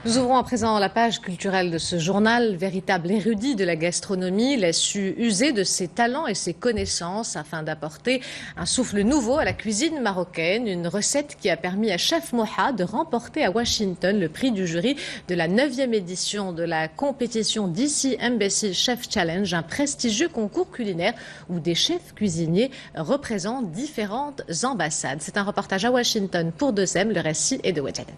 Nous ouvrons à présent la page culturelle de ce journal. Véritable érudit de la gastronomie, il a su user de ses talents et ses connaissances afin d'apporter un souffle nouveau à la cuisine marocaine. Une recette qui a permis à Chef Moha de remporter à Washington le prix du jury de la 9e édition de la compétition DC Embassy Chef Challenge, un prestigieux concours culinaire où des chefs cuisiniers représentent différentes ambassades. C'est un reportage à Washington pour 2M. Le récit est de Wajadet.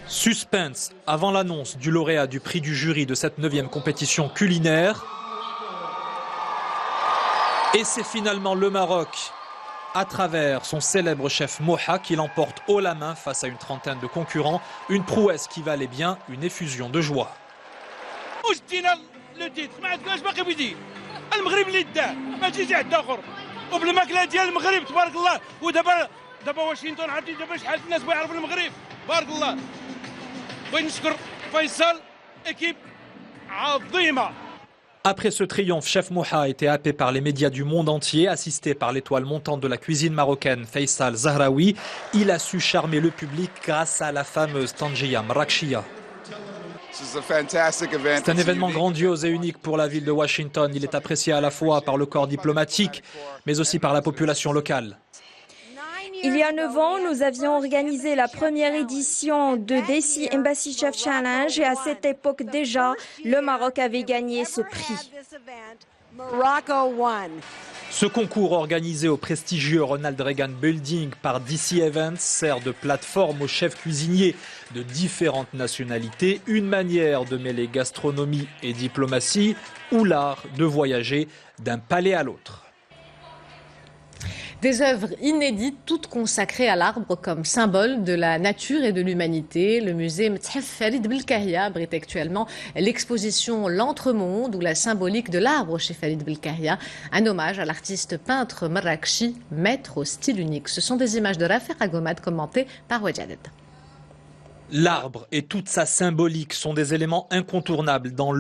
Suspense avant l'annonce du lauréat du prix du jury de cette 9e compétition culinaire. Et c'est finalement le Maroc, à travers son célèbre chef Moha, qui l'emporte haut la main face à une trentaine de concurrents. Une prouesse qui valait bien une effusion de joie. Après ce triomphe, Chef Moha a été happé par les médias du monde entier, assisté par l'étoile montante de la cuisine marocaine Faisal Zahraoui. Il a su charmer le public grâce à la fameuse Tangiya Marakshiya. C'est un événement grandiose et unique pour la ville de Washington. Il est apprécié à la fois par le corps diplomatique, mais aussi par la population locale. Il y a 9 ans, nous avions organisé la première édition de DC Embassy Chef Challenge et à cette époque déjà, le Maroc avait gagné ce prix. Ce concours organisé au prestigieux Ronald Reagan Building par DC Events sert de plateforme aux chefs cuisiniers de différentes nationalités, une manière de mêler gastronomie et diplomatie ou l'art de voyager d'un palais à l'autre. Des œuvres inédites, toutes consacrées à l'arbre comme symbole de la nature et de l'humanité. Le musée Mtahef Farid Belkahia abrite actuellement l'exposition L'Entremonde ou la symbolique de l'arbre chez Farid Belkahia, un hommage à l'artiste peintre Marrakchi, maître au style unique. Ce sont des images de Rafer Agomad commentées par Wajadet. L'arbre et toute sa symbolique sont des éléments incontournables dans